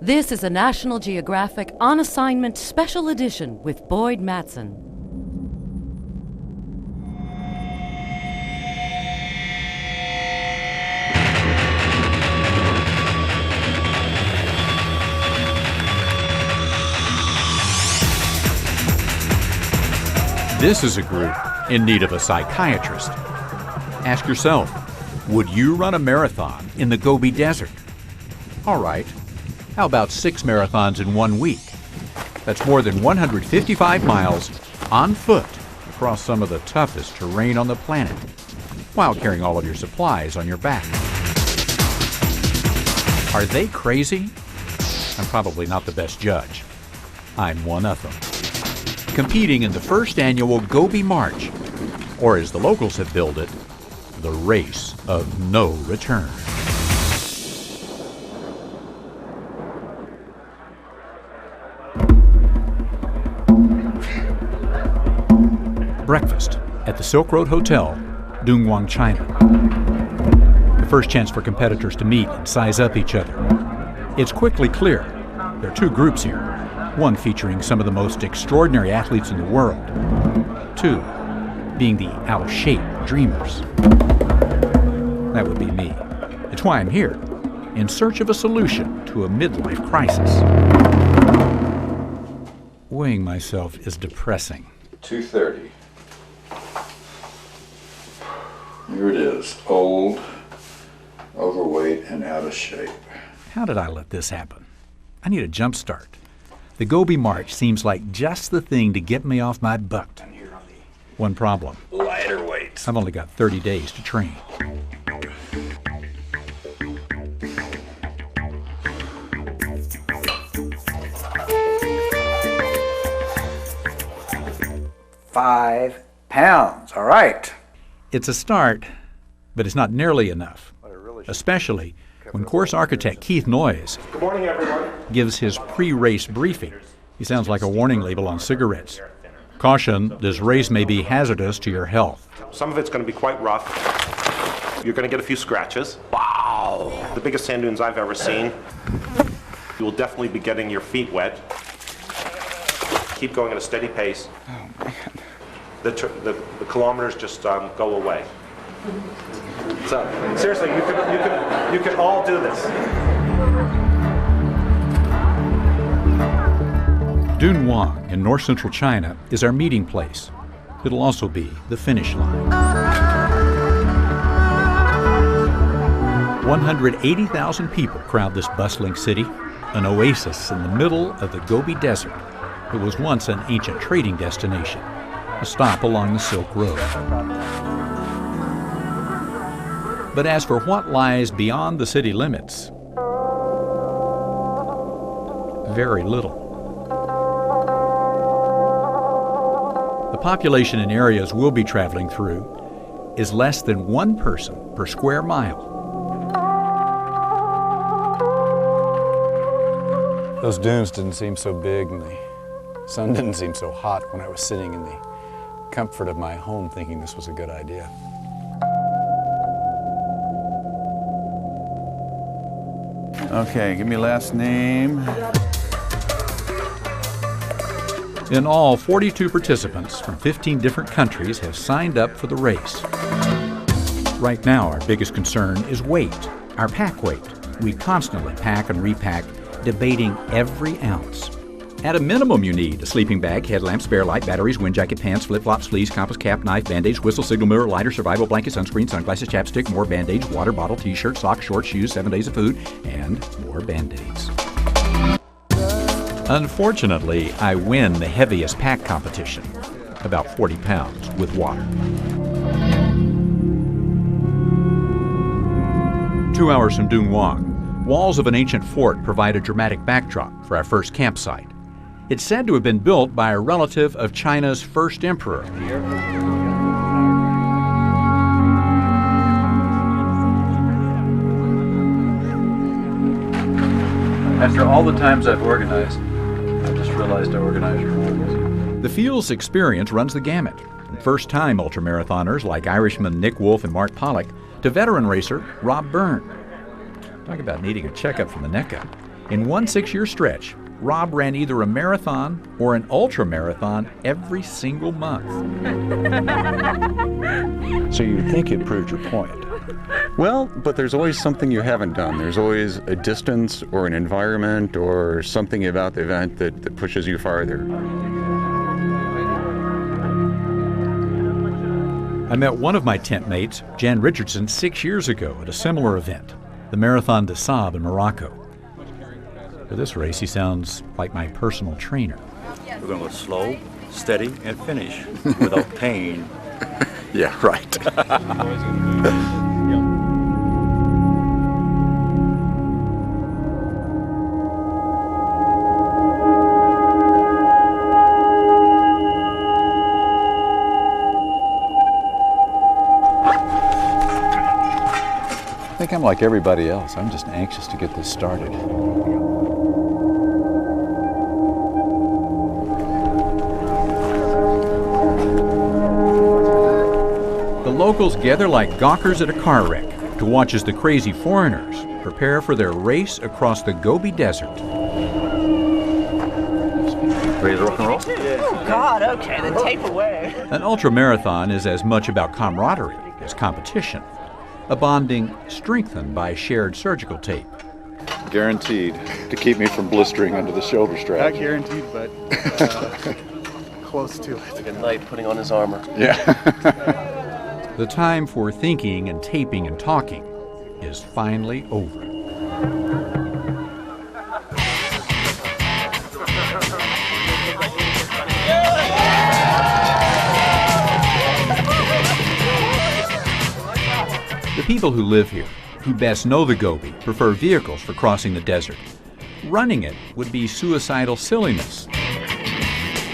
This is a National Geographic On Assignment Special Edition with Boyd Matson. This is a group in need of a psychiatrist. Ask yourself, would you run a marathon in the Gobi Desert? All right, how about 6 marathons in 1 week? That's more than 155 miles on foot across some of the toughest terrain on the planet, while carrying all of your supplies on your back. Are they crazy? I'm probably not the best judge. I'm one of them. Competing in the first annual Gobi March, or as the locals have billed it, the race of no return. Breakfast at the Silk Road Hotel, Dongguan, China. The first chance for competitors to meet and size up each other. It's quickly clear there are 2 groups here, one featuring some of the most extraordinary athletes in the world, 2 being the out-of-shape dreamers. That would be me. It's why I'm here, in search of a solution to a midlife crisis. Weighing myself is depressing. 2:30. Here it is, old, overweight, and out of shape. How did I let this happen? I need a jump start. The Gobi March seems like just the thing to get me off my butt. One problem. Lighter weights. I've only got 30 days to train. £5. All right. It's a start, but it's not nearly enough, especially when course architect Keith Noyes Good morning, everyone. gives his pre-race briefing. He sounds like a warning label on cigarettes. Caution, this race may be hazardous to your health. Some of it's going to be quite rough. You're going to get a few scratches. Wow! The biggest sand dunes I've ever seen. You will definitely be getting your feet wet. Keep going at a steady pace. Oh, man. The kilometers just go away. So seriously, you could all do this. Dongguan in north-central China is our meeting place. It'll also be the finish line. 180,000 people crowd this bustling city, an oasis in the middle of the Gobi Desert. It was once an ancient trading destination, a stop along the Silk Road. But as for what lies beyond the city limits, very little. The population in areas we'll be traveling through is less than 1 person per square mile. Those dunes didn't seem so big, and the sun didn't seem so hot when I was sitting in the comfort of my home thinking this was a good idea. Okay, give me last name. In all, 42 participants from 15 different countries have signed up for the race. Right now, our biggest concern is weight, our pack weight. We constantly pack and repack, debating every ounce. At a minimum, you need a sleeping bag, headlamp, spare light, batteries, wind jacket, pants, flip-flops, sleeves, compass, cap, knife, bandage, whistle, signal mirror, lighter, survival blanket, sunscreen, sunglasses, chapstick, more bandage, water bottle, t-shirt, socks, shorts, shoes, 7 days of food, and more band-aids. Unfortunately, I win the heaviest pack competition, about 40 pounds, with water. 2 hours from Dongguan, walls of an ancient fort provide a dramatic backdrop for our first campsite. It's said to have been built by a relative of China's first emperor. After all the times I've organized, I just realized I organized wrong. The field's experience runs the gamut. From first-time ultramarathoners like Irishmen Nick Wolf and Mark Pollock to veteran racer Rob Byrne. Talk about needing a checkup from the neck up. In one 6-year stretch, Rob ran either a marathon or an ultramarathon every single month. So you'd think it proved your point. Well, but there's always something you haven't done. There's always a distance or an environment or something about the event that pushes you farther. I met one of my tent mates, Jan Richardson, 6 years ago at a similar event, the Marathon des Sables in Morocco. For this race, he sounds like my personal trainer. We're going to go slow, steady, and finish without pain. Yeah, right. I think I'm like everybody else. I'm just anxious to get this started. The locals gather like gawkers at a car wreck to watch as the crazy foreigners prepare for their race across the Gobi Desert. Ready to rock and roll? Oh, God, okay, then tape away. An ultramarathon is as much about camaraderie as competition, a bonding strengthened by shared surgical tape. Guaranteed to keep me from blistering under the shoulder strap. Not guaranteed, but close to it. Like a knight putting on his armor. Yeah. The time for thinking and taping and talking is finally over. The people who live here, who best know the Gobi, prefer vehicles for crossing the desert. Running it would be suicidal silliness.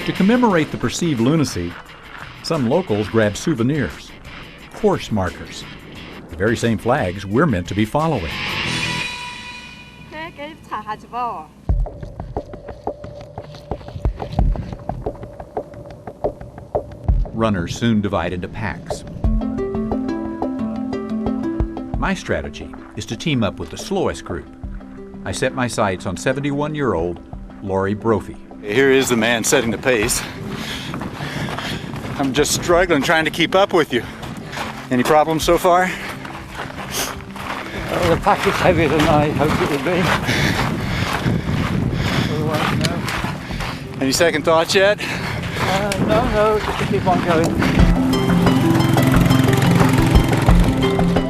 To commemorate the perceived lunacy, some locals grab souvenirs, course markers, the very same flags we're meant to be following. Runners soon divide into packs. My strategy is to team up with the slowest group. I set my sights on 71-year-old Laurie Brophy. Here is the man setting the pace. I'm just struggling trying to keep up with you. Any problems so far? The pack is heavier than I hoped it would be. Any second thoughts yet? No, just to keep on going.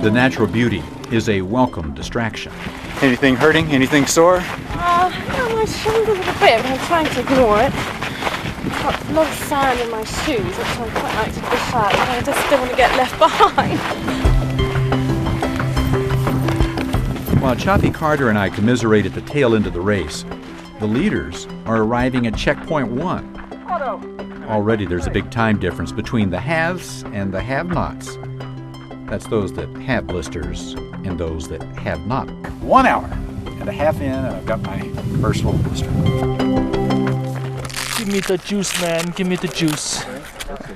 The natural beauty is a welcome distraction. Anything hurting? Anything sore? No, my shoulder's a bit, but I'm trying to ignore it. I've got a lot of sand in my shoes, which I'm quite like to push out, but I just don't want to get left behind. While Choppy Carter and I commiserate at the tail end of the race, the leaders are arriving at checkpoint 1. Already there's a big time difference between the haves and the have-nots. That's those that have blisters and those that have not. 1 hour and a half in, and I've got my first little blister. Give me the juice, man. Give me the juice.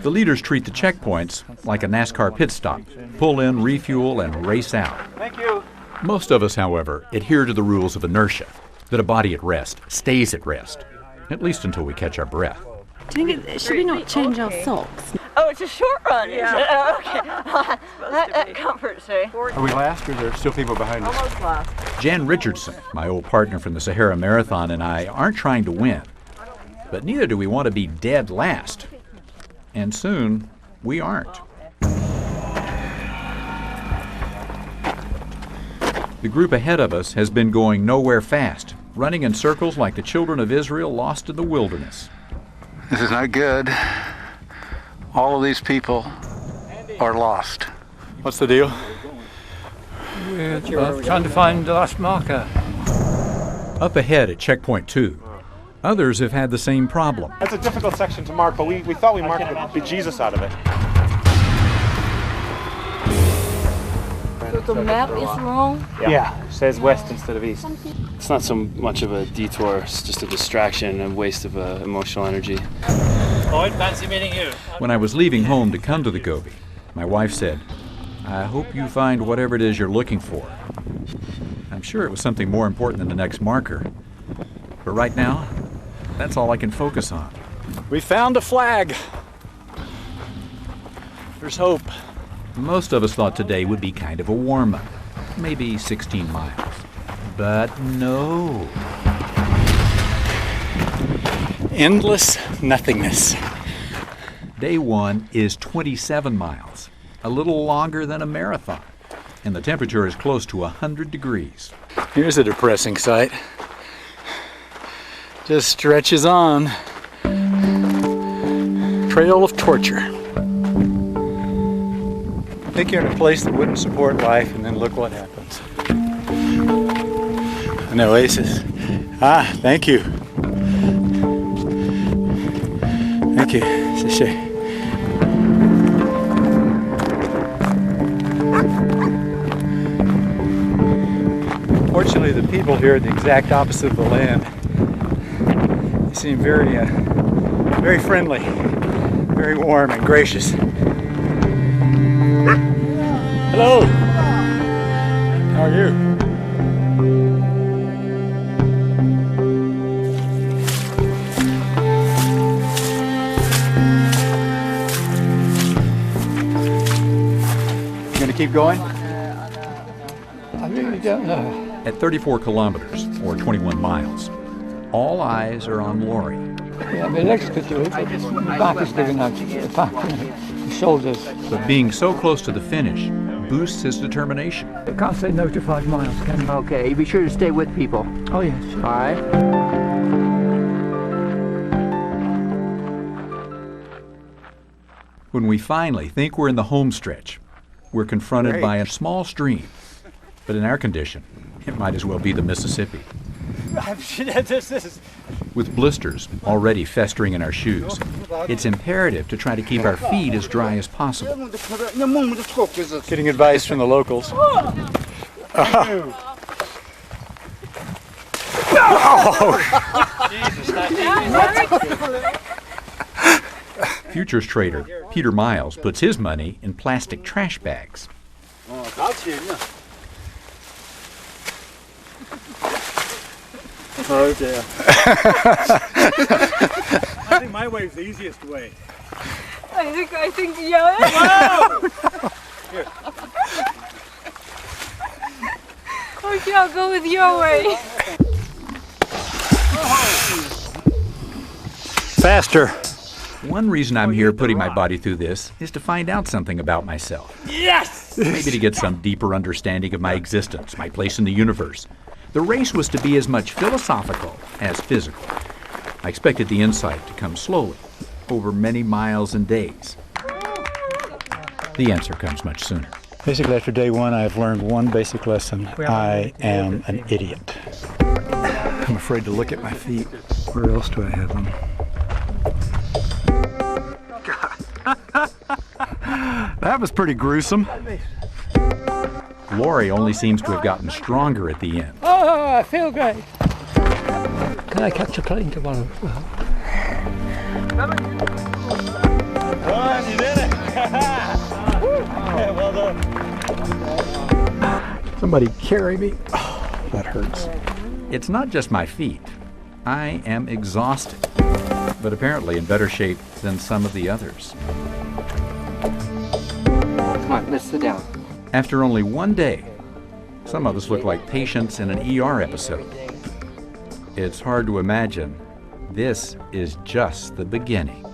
The leaders treat the checkpoints like a NASCAR pit stop. Pull in, refuel, and race out. Thank you. Most of us, however, adhere to the rules of inertia, that a body at rest stays at rest, at least until we catch our breath. Do you think should we not change our socks? Oh, it's a short run, is it? Oh, okay. That comforts me. Are we last, or are there still people behind us? Almost last. Jan Richardson, my old partner from the Sahara Marathon, and I aren't trying to win, but neither do we want to be dead last. And soon, we aren't. The group ahead of us has been going nowhere fast, running in circles like the children of Israel lost in the wilderness. This is not good. All of these people are lost. What's the deal? We're trying to find the last marker. Up ahead at checkpoint 2, others have had the same problem. That's a difficult section to mark, but we thought we marked the bejesus out of it. The map is wrong. Yeah, it says west instead of east. It's not so much of a detour, it's just a distraction and waste of emotional energy. Lloyd, fancy meeting you. When I was leaving home to come to the Gobi, my wife said, "I hope you find whatever it is you're looking for." I'm sure it was something more important than the next marker. But right now, that's all I can focus on. We found a flag. There's hope. Most of us thought today would be kind of a warm-up, maybe 16 miles. But no. Endless nothingness. Day 1 is 27 miles, a little longer than a marathon, and the temperature is close to 100 degrees. Here's a depressing sight. Just stretches on. Trail of torture. Think you're in a place that wouldn't support life, and then look what happens. An oasis. Ah, thank you. Thank you. Sachet. Fortunately, the people here are the exact opposite of the land. They seem very, very friendly, very warm and gracious. Hello. How are you? You gonna keep going? I really don't know. At 34 kilometers, or 21 miles, all eyes are on Laurie. Yeah, my legs could do it, but my back is sticking out. The back, the shoulders. But being so close to the finish boosts his determination. I can't say no to 5 miles, can you? Okay, be sure to stay with people. Oh, yes. Sure. All right. When we finally think we're in the home stretch, we're confronted by a small stream. But in our condition, it might as well be the Mississippi. With blisters already festering in our shoes, it's imperative to try to keep our feet as dry as possible. Getting advice from the locals. Futures trader Peter Miles puts his money in plastic trash bags. Oh dear. I think my way's the easiest way. I think yeah. Whoa! Okay, I'll go with your way. Faster. One reason I'm here putting my body through this is to find out something about myself. Yes! Maybe to get some deeper understanding of my existence, my place in the universe. The race was to be as much philosophical as physical. I expected the insight to come slowly, over many miles and days. The answer comes much sooner. Basically, after day 1, I've learned one basic lesson. I am an idiot. I'm afraid to look at my feet. Where else do I have them? That was pretty gruesome. Laurie only seems to have gotten stronger at the end. Oh, I feel great. Can I catch a plane tomorrow? You did it! Well done. Somebody carry me. Oh, that hurts. It's not just my feet. I am exhausted, but apparently in better shape than some of the others. Come on, let's sit down. After only one day, some of us look like patients in an ER episode. It's hard to imagine this is just the beginning.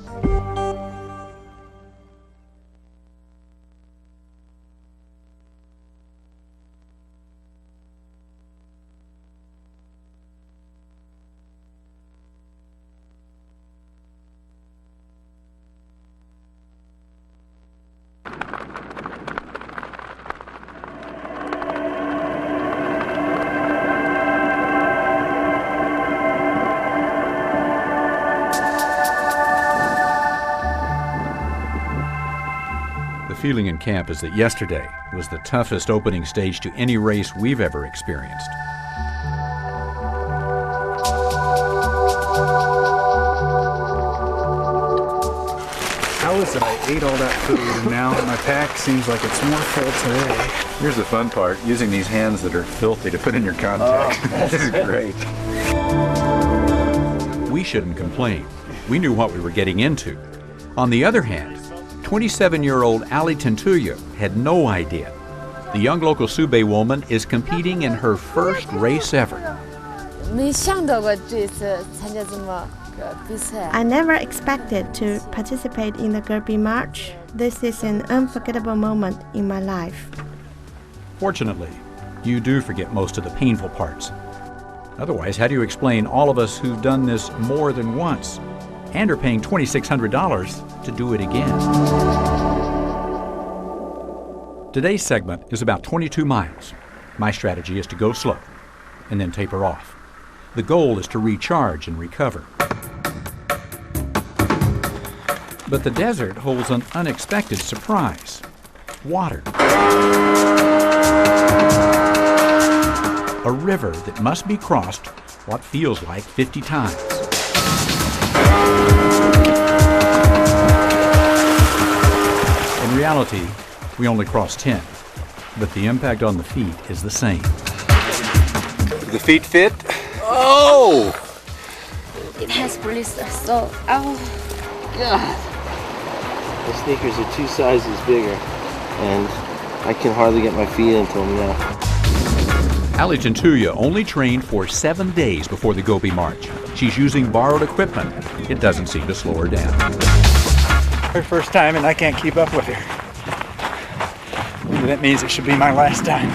The feeling in camp is that yesterday was the toughest opening stage to any race we've ever experienced. How is it? ate all that food, and now my pack seems like it's more full today. Here's the fun part, using these hands that are filthy to put in your contacts. This is great. We shouldn't complain. We knew what we were getting into. On the other hand, 27-year-old Ali Tentuya had no idea. The young local Subay woman is competing in her first race ever. I never expected to participate in the Gobi March. This is an unforgettable moment in my life. Fortunately, you do forget most of the painful parts. Otherwise, how do you explain all of us who've done this more than once and are paying $2,600 to do it again? Today's segment is about 22 miles. My strategy is to go slow and then taper off. The goal is to recharge and recover. But the desert holds an unexpected surprise: water. A river that must be crossed what feels like 50 times. In reality, we only crossed 10, but the impact on the feet is the same. The feet fit? Oh! It has blisters, so God. The sneakers are 2 sizes bigger, and I can hardly get my feet into them now. Ali Tentuya only trained for 7 days before the Gobi March. She's using borrowed equipment. It doesn't seem to slow her down. Her first time, and I can't keep up with her. Maybe that means it should be my last time.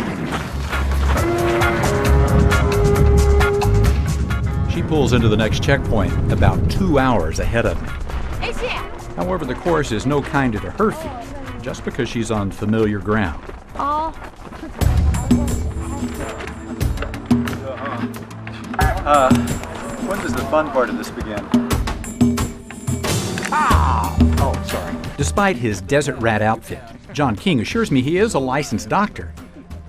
She pulls into the next checkpoint about 2 hours ahead of me. However, the course is no kinder to her feet, just because she's on familiar ground. When does the fun part of this begin? Oh, sorry. Despite his desert rat outfit, John King assures me he is a licensed doctor.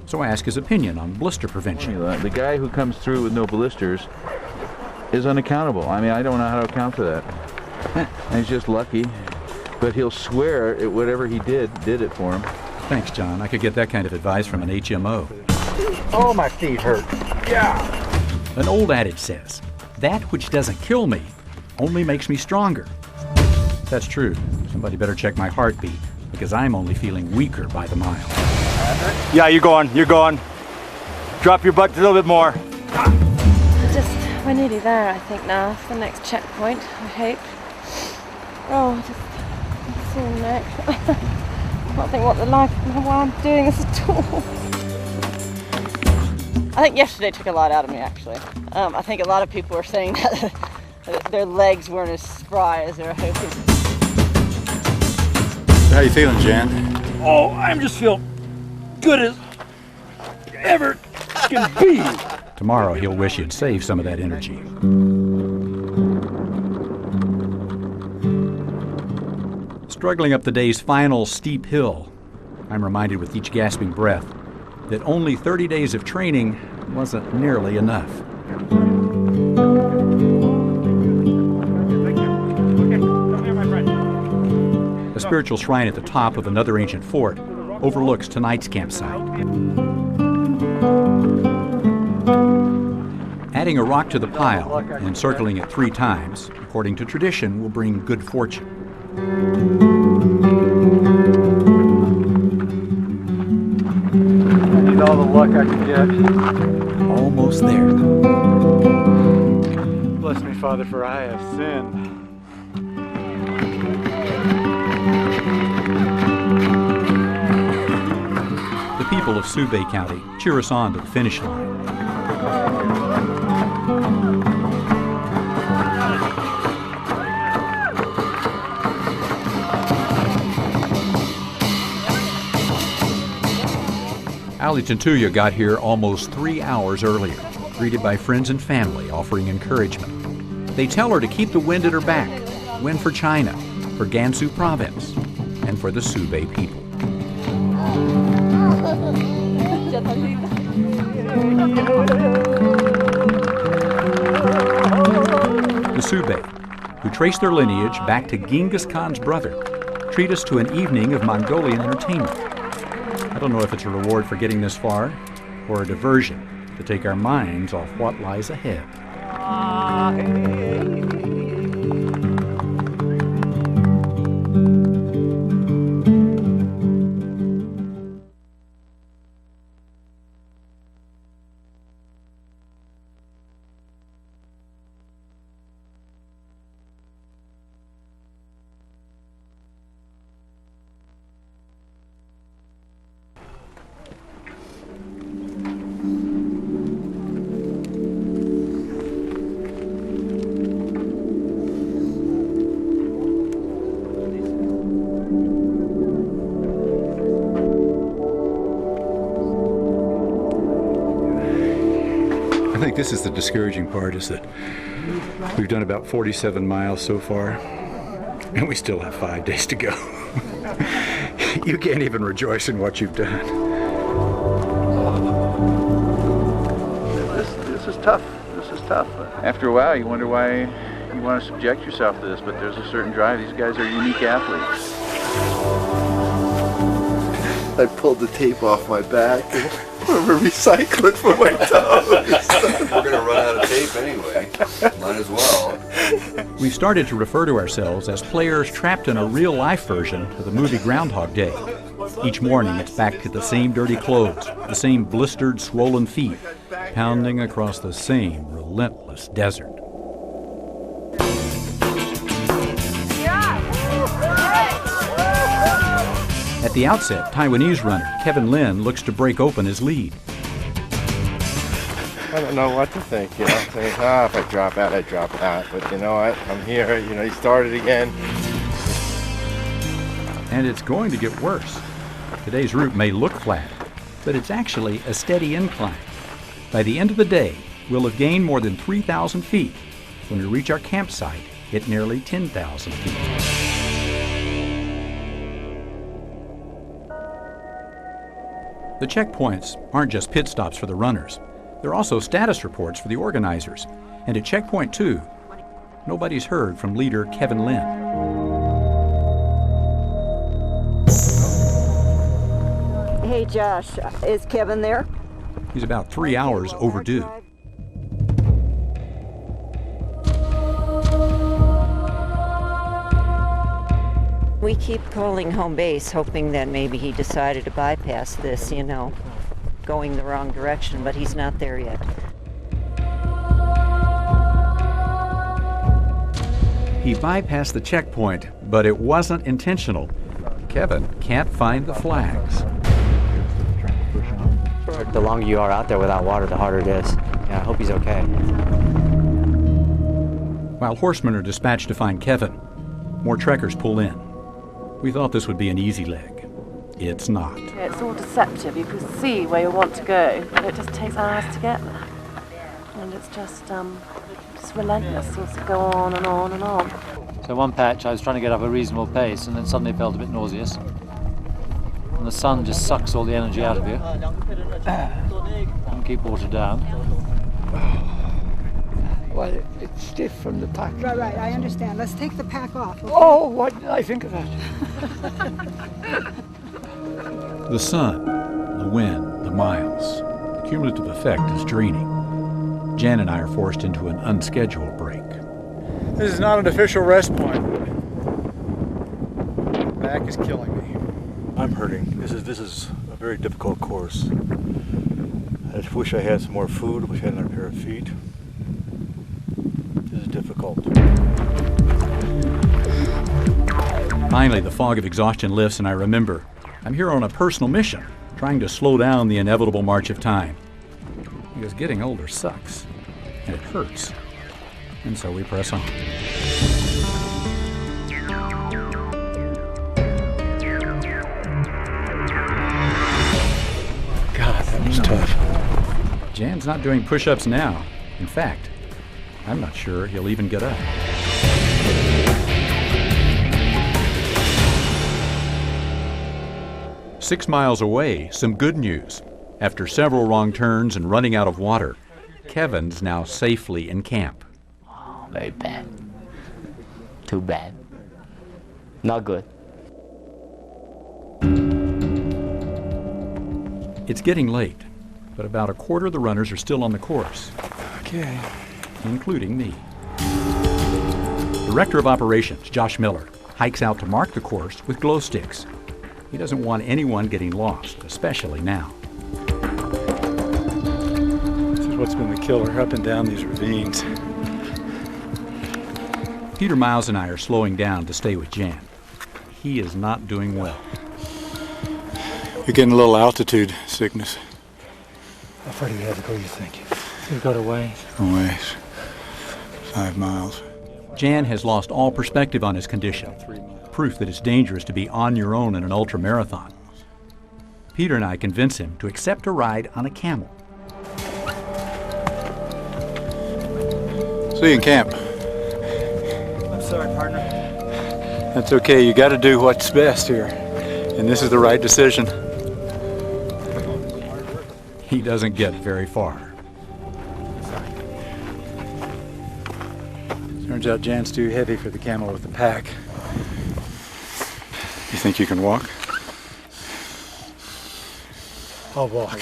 So I ask his opinion on blister prevention. The guy who comes through with no blisters is unaccountable. I mean, I don't know how to account for that. And he's just lucky, but he'll swear at whatever he did it for him. Thanks, John. I could get that kind of advice from an HMO. Oh, my feet hurt. Yeah. An old adage says, that which doesn't kill me only makes me stronger. That's true. Somebody better check my heartbeat, because I'm only feeling weaker by the mile. Yeah, you're going. Drop your butt a little bit more. We're nearly there, I think, now. It's the next checkpoint, I hope. Oh, I'm seeing neck. I can't think why I'm doing this at all. I think yesterday took a lot out of me, actually. I think a lot of people were saying that their legs weren't as spry as they were hoping. How you feeling, Jan? Oh, I just feel good as ever can be. Tomorrow he'll wish he'd saved some of that energy. Struggling up the day's final steep hill, I'm reminded with each gasping breath that only 30 days of training wasn't nearly enough. A spiritual shrine at the top of another ancient fort overlooks tonight's campsite. Adding a rock to the pile and circling it 3 times, according to tradition, will bring good fortune. I need all the luck I can get. Almost there. Bless me, Father, for I have sinned. The people of Subay County cheer us on to the finish line. Ali Tentuya got here almost 3 hours earlier, greeted by friends and family offering encouragement. They tell her to keep the wind at her back, win for China, for Gansu province, and for the Subay people. The Subay, who trace their lineage back to Genghis Khan's brother, treat us to an evening of Mongolian entertainment. I don't know if it's a reward for getting this far or a diversion to take our minds off what lies ahead. I think this is the discouraging part, is that we've done about 47 miles so far, and we still have 5 days to go. You can't even rejoice in what you've done. This is tough. This is tough. After a while, you wonder why you want to subject yourself to this, but there's a certain drive. These guys are unique athletes. I pulled the tape off my back. I'm gonna recycle it for my toes. We're gonna run out of tape anyway. Might as well. We've started to refer to ourselves as players trapped in a real-life version of the movie Groundhog Day. Each morning, it's back to the same dirty clothes, the same blistered, swollen feet, pounding across the same relentless desert. At the outset, Taiwanese runner Kevin Lin looks to break open his lead. I don't know what to think, you know. I think, if I drop out, I drop out. But you know what? I'm here. You know, he started again. And it's going to get worse. Today's route may look flat, but it's actually a steady incline. By the end of the day, we'll have gained more than 3,000 feet when we reach our campsite at nearly 10,000 feet. The checkpoints aren't just pit stops for the runners. They're also status reports for the organizers. And at checkpoint 2, nobody's heard from leader Kevin Lin. Hey Josh, is Kevin there? He's about 3 hours overdue. We keep calling home base, hoping that maybe he decided to bypass this, you know, going the wrong direction, but he's not there yet. He bypassed the checkpoint, but it wasn't intentional. Kevin can't find the flags. The longer you are out there without water, the harder it is. Yeah, I hope he's okay. While horsemen are dispatched to find Kevin, more trekkers pull in. We thought this would be an easy leg. It's not. Yeah, it's all deceptive. You can see where you want to go, but it just takes hours to get there. And it's just relentless. It seems to go on and on and on. So one patch I was trying to get up a reasonable pace and then suddenly felt a bit nauseous. And the sun just sucks all the energy out of you. And keep water down. Well, it's stiff from the pack. Right, I understand. Let's take the pack off. Okay? Oh, what did I think of that? The sun, the wind, the miles. The cumulative effect is draining. Jan and I are forced into an unscheduled break. This is not an official rest point. Back is killing me. I'm hurting. This is a very difficult course. I just wish I had some more food. Wish I had another pair of feet. This is difficult. Finally, the fog of exhaustion lifts, and I remember I'm here on a personal mission, trying to slow down the inevitable march of time. Because getting older sucks, and it hurts. And so we press on. God, that was tough. Jan's not doing push-ups now. In fact, I'm not sure he'll even get up. "6 miles away, some good news. After several wrong turns and running out of water, Kevin's now safely in camp. Oh, very bad. Too bad. Not good. It's getting late, but about a quarter of the runners are still on the course. Okay. Including me. Director of Operations, Josh Miller, hikes out to mark the course with glow sticks. He doesn't want anyone getting lost, especially now. This is what's been the killer, up and down these ravines. Peter Miles and I are slowing down to stay with Jan. He is not doing well. You're getting a little altitude sickness. How far do we have to go, you think? We've got a ways. A ways. 5 miles. Jan has lost all perspective on his condition, proof that it's dangerous to be on your own in an ultramarathon. Peter and I convince him to accept a ride on a camel. See you in camp. I'm sorry, partner. That's okay. You got to do what's best here. And this is the right decision. He doesn't get very far. Turns out Jan's too heavy for the camel with the pack. You think you can walk? I'll walk.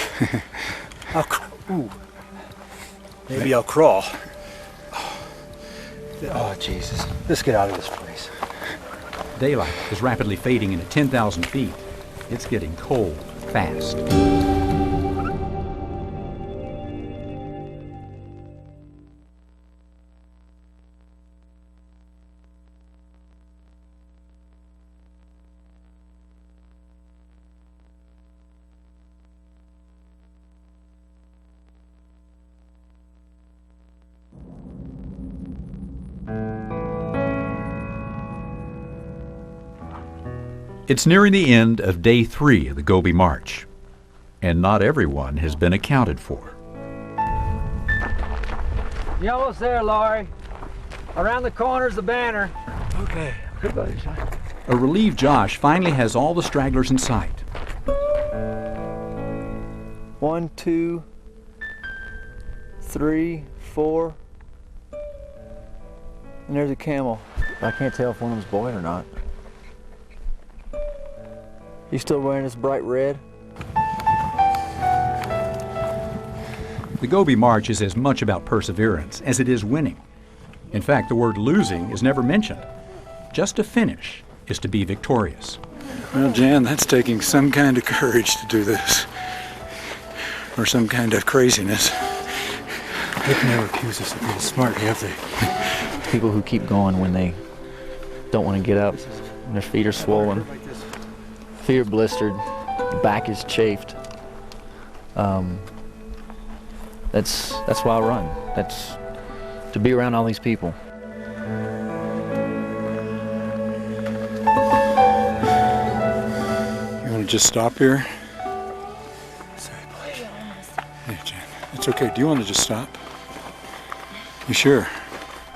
Maybe I'll crawl. Oh, Jesus. Let's get out of this place. Daylight is rapidly fading into 10,000 feet. It's getting cold fast. It's nearing the end of day 3 of the Gobi March, and not everyone has been accounted for. You almost there, Laurie. Around the corner's the banner. Okay. Goodbye, son. A relieved Josh finally has all the stragglers in sight. 1, 2, 3, 4. And there's a camel. I can't tell if one of them's boy or not. You still wearing this bright red? The Gobi March is as much about perseverance as it is winning. In fact, the word losing is never mentioned. Just to finish is to be victorious. Well, Jan, that's taking some kind of courage to do this. Or some kind of craziness. They can never accuse us of being smart, have they? People who keep going when they don't want to get up, and their feet are swollen, feet are blistered, the back is chafed. That's why I run. That's to be around all these people. You want to just stop here? Sorry, please. Yeah, Jan. It's okay. Do you want to just stop? You sure?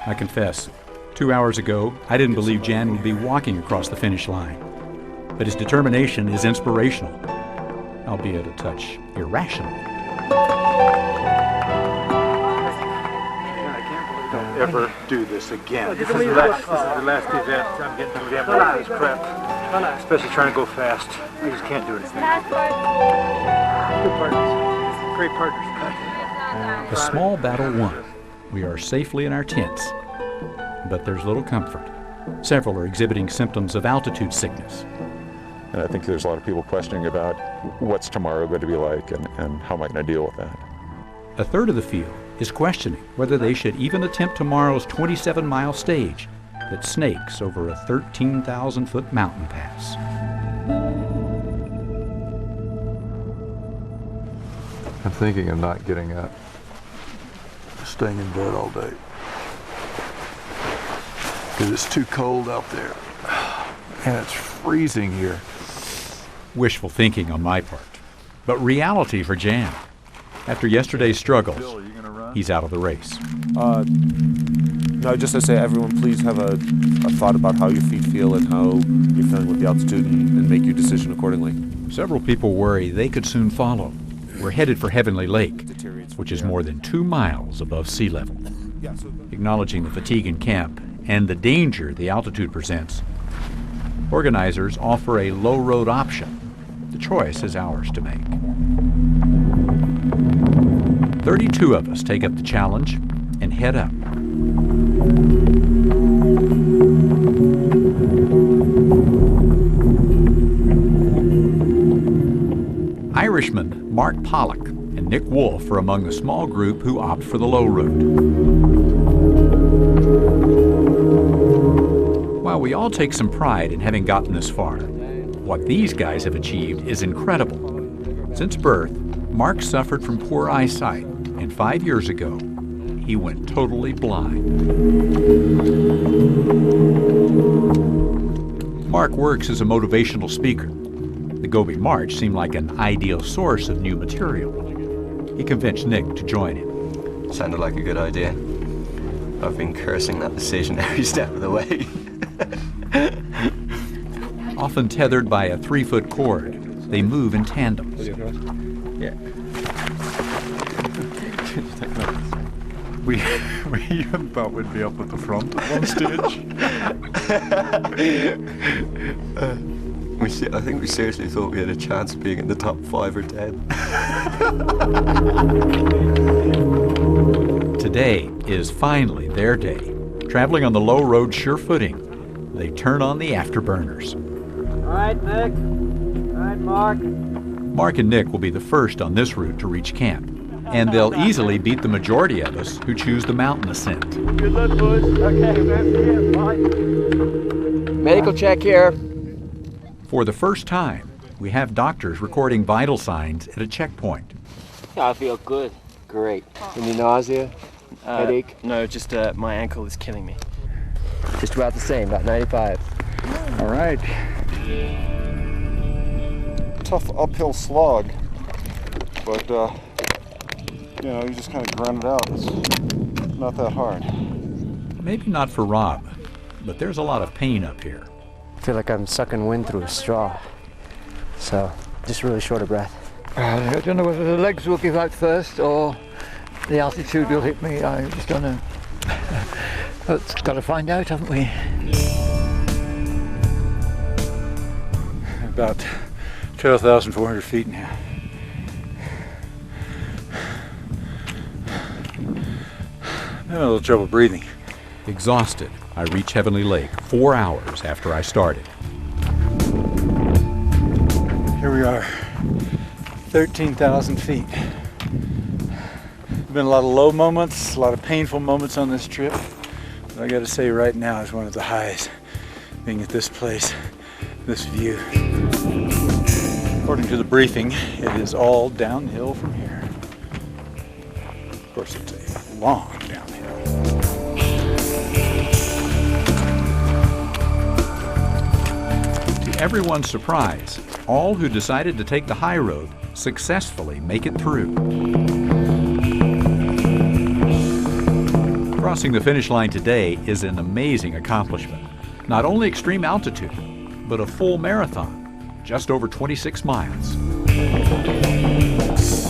I confess, 2 hours ago, I didn't believe Jan would be walking across the finish line. But his determination is inspirational, albeit a touch irrational. Don't ever do this again. This is the last event. I'm getting too damn old for this crap. Especially trying to go fast. I just can't do anything. Good partners. Great partners. A small battle won. We are safely in our tents. But there's little comfort. Several are exhibiting symptoms of altitude sickness. And I think there's a lot of people questioning about what's tomorrow going to be like and how am I going to deal with that. A third of the field is questioning whether they should even attempt tomorrow's 27-mile stage that snakes over a 13,000-foot mountain pass. I'm thinking of not getting up, staying in bed all day, because it's too cold out there, and it's freezing here. Wishful thinking on my part, but reality for Jan. After yesterday's struggles, he's out of the race. No, just to say, everyone please have a thought about how your feet feel and how you're feeling with the altitude and make your decision accordingly. Several people worry they could soon follow. We're headed for Heavenly Lake, which is more than 2 miles above sea level. Acknowledging the fatigue in camp and the danger the altitude presents, organizers offer a low-road option, The choice is ours to make. 32 of us take up the challenge and head up. Irishmen Mark Pollock and Nick Wolf are among the small group who opt for the low road. While we all take some pride in having gotten this far, what these guys have achieved is incredible. Since birth, Mark suffered from poor eyesight, and 5 years ago, he went totally blind. Mark works as a motivational speaker. The Gobi March seemed like an ideal source of new material. He convinced Nick to join him. Sounded like a good idea. I've been cursing that decision every step of the way. Often tethered by a 3-foot cord, they move in tandem. Yeah. We even thought we'd be up at the front at one stage. I think we seriously thought we had a chance of being in the top 5 or 10. Today is finally their day. Traveling on the low road sure footing, they turn on the afterburners. All right, Nick. All right, Mark. Mark and Nick will be the first on this route to reach camp, and they'll easily beat the majority of us who choose the mountain ascent. Good luck, boys. Okay, we're here. Bye. Medical check here. For the first time, we have doctors recording vital signs at a checkpoint. Yeah, I feel good. Great. Any nausea? Headache? No, just my ankle is killing me. Just about the same, about 95. All right. Tough uphill slog, but you know, you just kind of grind it out. It's not that hard. Maybe not for Rob, but there's a lot of pain up here. I feel like I'm sucking wind through a straw, so just really short of breath. I don't know whether the legs will give out first or the altitude will hit me. I just don't know. But got to find out, haven't we? About 12,400 feet now. I'm having a little trouble breathing. Exhausted, I reach Heavenly Lake 4 hours after I started. Here we are, 13,000 feet. Been a lot of low moments, a lot of painful moments on this trip. But I gotta say right now is one of the highs, being at this place, this view. According to the briefing, it is all downhill from here. Of course, it's a long downhill. To everyone's surprise, all who decided to take the high road successfully make it through. Crossing the finish line today is an amazing accomplishment. Not only extreme altitude, but a full marathon, just over 26 miles.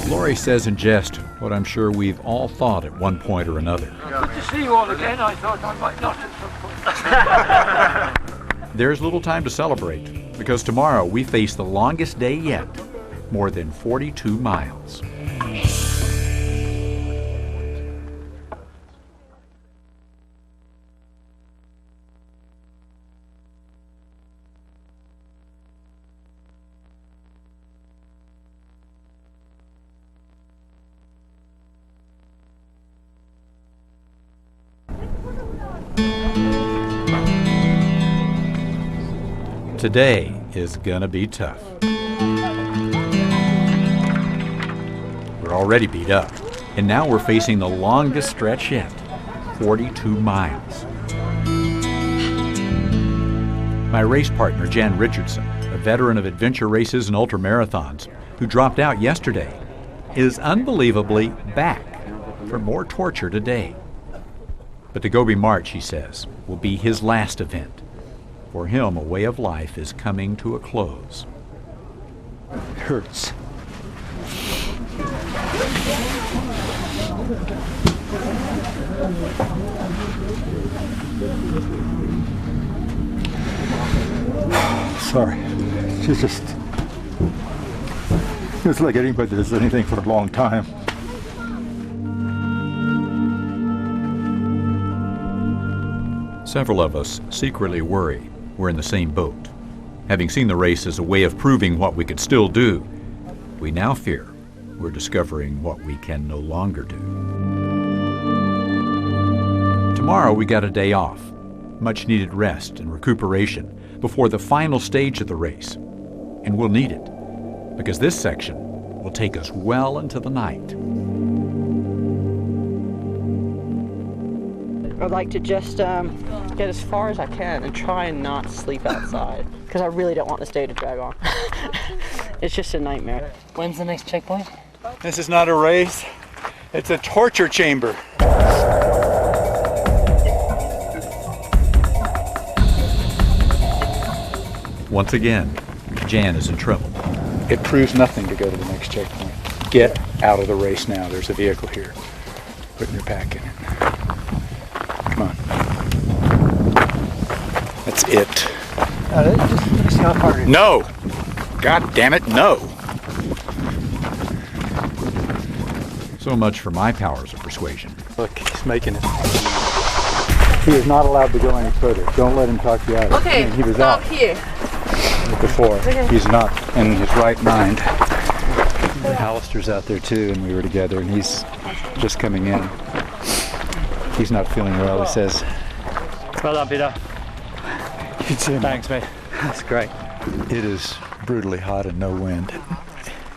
Lori says in jest what I'm sure we've all thought at one point or another. Good to see you all again. I thought I might not at some point. There's little time to celebrate, because tomorrow we face the longest day yet, more than 42 miles. Today is gonna be tough. We're already beat up, and now we're facing the longest stretch yet, 42 miles. My race partner, Jan Richardson, a veteran of adventure races and ultramarathons, who dropped out yesterday, is unbelievably back for more torture today. But the Gobi March, he says, will be his last event. For him, a way of life is coming to a close. It hurts. Sorry. She's just It's like anybody that does anything for a long time. Several of us secretly worry we're in the same boat. Having seen the race as a way of proving what we could still do, we now fear we're discovering what we can no longer do. Tomorrow we got a day off, much needed rest and recuperation before the final stage of the race. And we'll need it, because this section will take us well into the night. I'd like to just get as far as I can and try and not sleep outside, because I really don't want this day to drag on. It's just a nightmare. When's the next checkpoint? This is not a race, it's a torture chamber. Once again, Jan is in trouble. It proves nothing to go to the next checkpoint. Get out of the race now. There's a vehicle here. Putting your pack in it. Come on. That's it. Just let me see how far it is. No! God damn it, no! So much for my powers of persuasion. Look, he's making it. He is not allowed to go any further. Don't let him talk you out of it. Okay, He was stop out here. before. Okay. He's not in his right mind. Alistair's out there too, and we were together, and he's just coming in. He's not feeling well, he says. Well done, Peter. You can see him. Thanks, mate. That's great. It is brutally hot and no wind.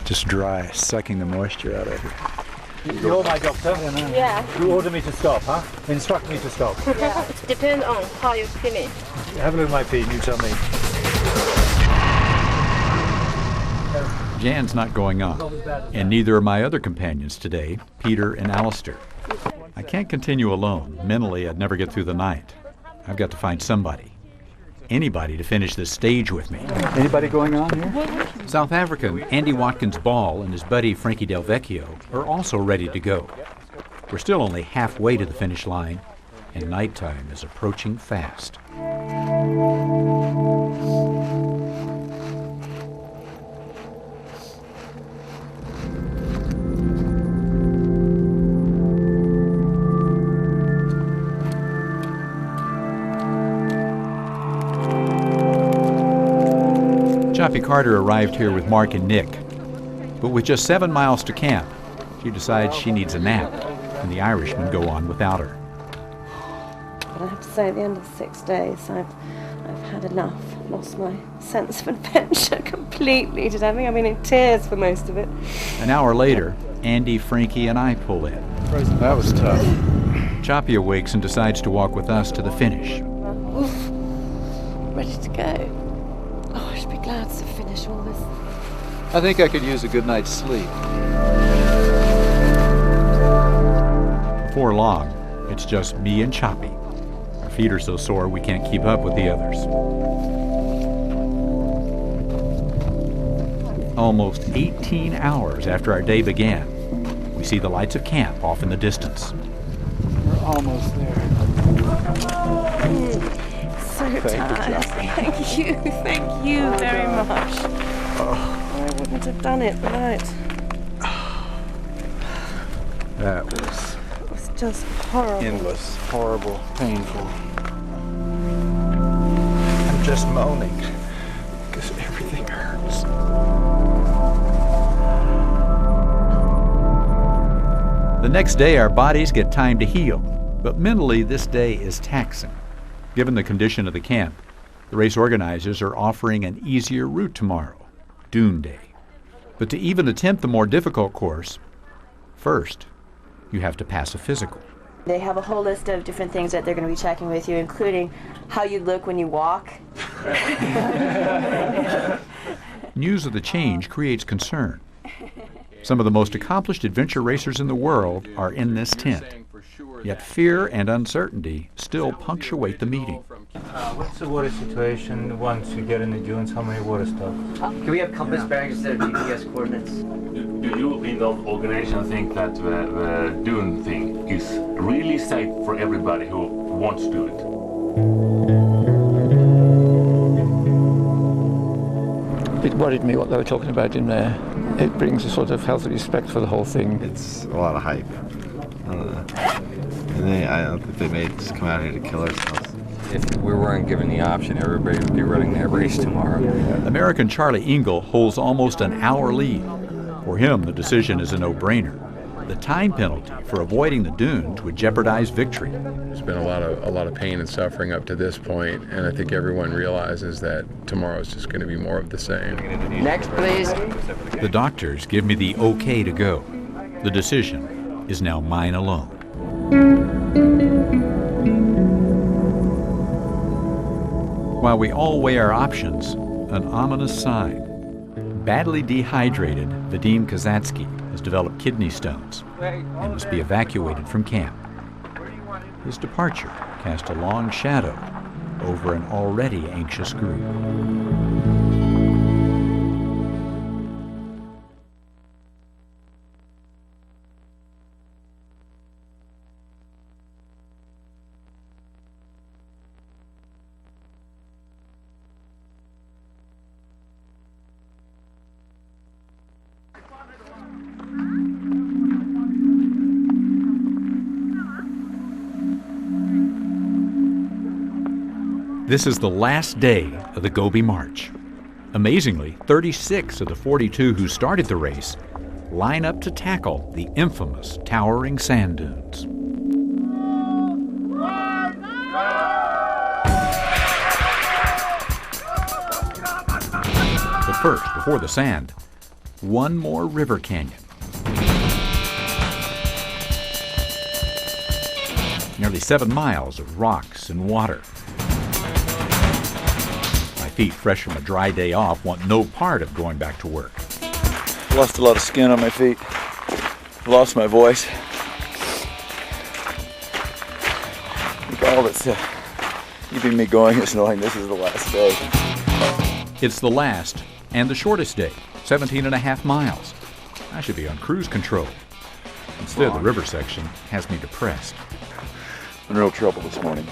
Just dry, sucking the moisture out of it. You're my doctor? Yeah. You order me to stop, huh? Instruct me to stop. Yeah. It depends on how you finish. Have a look at my feet and you tell me. Jan's not going on, and neither are my other companions today, Peter and Alistair. I can't continue alone. Mentally, I'd never get through the night. I've got to find somebody. Anybody to finish this stage with me. Anybody going on here? South African Andy Watkins Ball and his buddy Frankie Del Vecchio are also ready to go. We're still only halfway to the finish line, and nighttime is approaching fast. Choppy Carter arrived here with Mark and Nick, but with just 7 miles to camp, she decides she needs a nap, and the Irishmen go on without her. But I have to say, at the end of 6 days, I've had enough. Lost my sense of adventure completely today. I mean, in tears for most of it. An hour later, Andy, Frankie, and I pull in. That was tough. Choppy awakes and decides to walk with us to the finish. Oof. Ready to go. Oh, I should be glad to finish all this. I think I could use a good night's sleep. Before long, it's just me and Choppy. Our feet are so sore we can't keep up with the others. Almost 18 hours after our day began, we see the lights of camp off in the distance. We're almost there. So tired. Thank you very much. I wouldn't have done it without. That was It was just horrible. endless, horrible, painful. I'm just moaning because everything hurts. The next day, our bodies get time to heal, but mentally, this day is taxing. Given the condition of the camp, the race organizers are offering an easier route tomorrow, Dune Day. But to even attempt the more difficult course, first, you have to pass a physical. They have a whole list of different things that they're going to be checking with you, including how you look when you walk. News of the change creates concern. Some of the most accomplished adventure racers in the world are in this tent. Yet fear and uncertainty still punctuate the meeting. What's the water situation once you get in the dunes? How many water stops? Can we have compass bearings instead of GPS coordinates? Do you in the organization think that the dune thing is really safe for everybody who wants to do it? It worried me what they were talking about in there. it brings a sort of healthy respect for the whole thing. It's a lot of hype. I don't think they made us come out here to kill ourselves. If we weren't given the option, everybody would be running that race tomorrow. American Charlie Engle holds almost an hour lead. For him, the decision is a no-brainer. The time penalty for avoiding the dunes would jeopardize victory. There's been a lot of pain and suffering up to this point, and I think everyone realizes that tomorrow is just going to be more of the same. Next, please. The doctors give me the okay to go. The decision is now mine alone. While we all weigh our options, an ominous sign. Badly dehydrated Vadim Kazatsky has developed kidney stones and must be evacuated from camp. His departure cast a long shadow over an already anxious group. This is the last day of the Gobi March. Amazingly, 36 of the 42 who started the race line up to tackle the infamous towering sand dunes. But first, before the sand, one more river canyon. Nearly 7 miles of rocks and water. Feet fresh from a dry day off want no part of going back to work. Lost a lot of skin on my feet. Lost my voice. I think all that's keeping me going is knowing this is the last day. It's the last and the shortest day, 17.5 miles. I should be on cruise control. Instead, the river section has me depressed. I'm in real trouble this morning.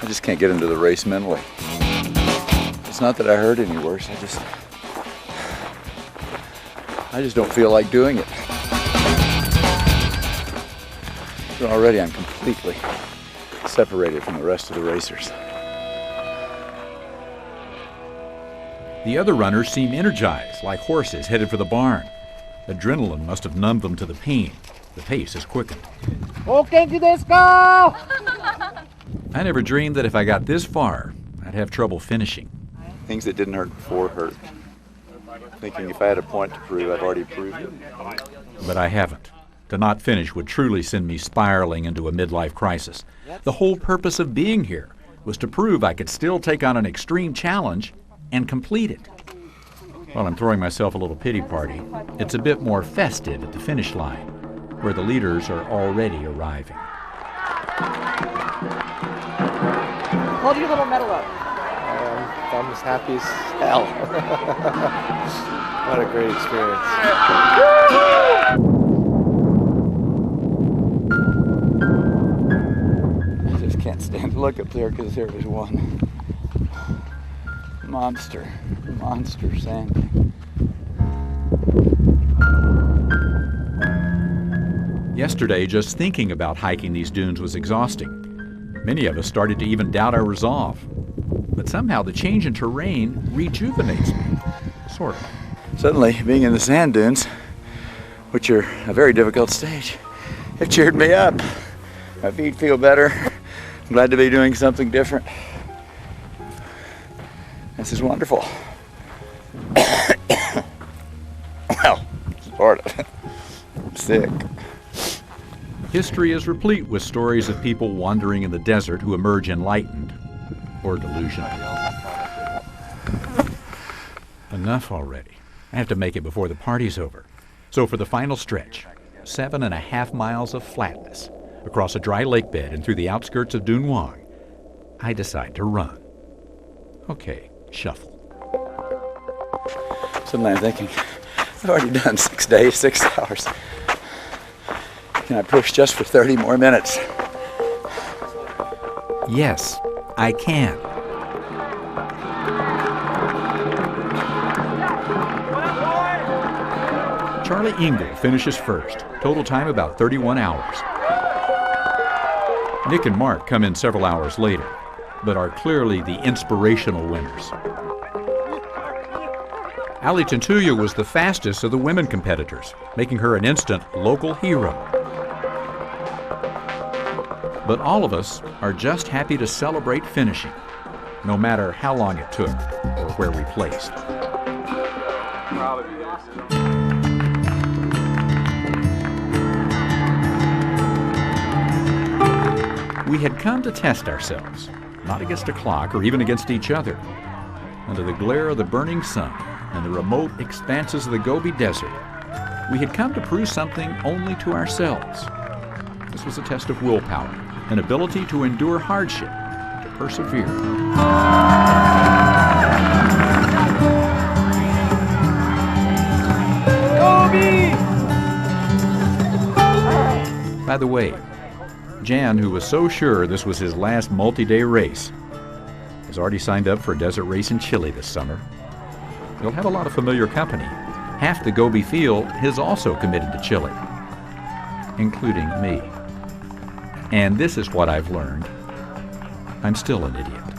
I just can't get into the race mentally. It's not that I hurt any worse, I just don't feel like doing it. So already I'm completely separated from the rest of the racers. The other runners seem energized, like horses headed for the barn. Adrenaline must have numbed them to the pain. The pace has quickened. Okay, let's go! I never dreamed that if I got this far, I'd have trouble finishing. Things that didn't hurt before hurt. Thinking if I had a point to prove, I've already proved it. But I haven't. To not finish would truly send me spiraling into a midlife crisis. The whole purpose of being here was to prove I could still take on an extreme challenge and complete it. While I'm throwing myself a little pity party, it's a bit more festive at the finish line, where the leaders are already arriving. Hold your little medal up. I'm as happy as hell. What a great experience. I just can't stand to look up there because there is one monster sand. Yesterday, just thinking about hiking these dunes was exhausting. Many of us started to even doubt our resolve. But somehow the change in terrain rejuvenates me. Sort of. Suddenly, being in the sand dunes, which are a very difficult stage, have cheered me up. My feet feel better. I'm glad to be doing something different. This is wonderful. Well, sort of. I'm sick. History is replete with stories of people wandering in the desert who emerge enlightened or delusional. Enough already. I have to make it before the party's over. So for the final stretch, 7.5 miles of flatness across a dry lake bed and through the outskirts of Dun Quang, I decide to run. Okay, shuffle. Suddenly I'm thinking, I've already done 6 days, 6 hours. Can I push just for 30 more minutes? Yes, I can. Charlie Engel finishes first, total time about 31 hours. Nick and Mark come in several hours later, but are clearly the inspirational winners. Ali Tantuya was the fastest of the women competitors, making her an instant local hero. But all of us are just happy to celebrate finishing, no matter how long it took or where we placed. We had come to test ourselves, not against a clock or even against each other. Under the glare of the burning sun and the remote expanses of the Gobi Desert, we had come to prove something only to ourselves. This was a test of willpower, an ability to endure hardship, to persevere. Gobi! By the way, Jan, who was so sure this was his last multi-day race, has already signed up for a desert race in Chile this summer. He'll have a lot of familiar company. Half the Gobi field is also committed to Chile, including me. And this is what I've learned. I'm still an idiot.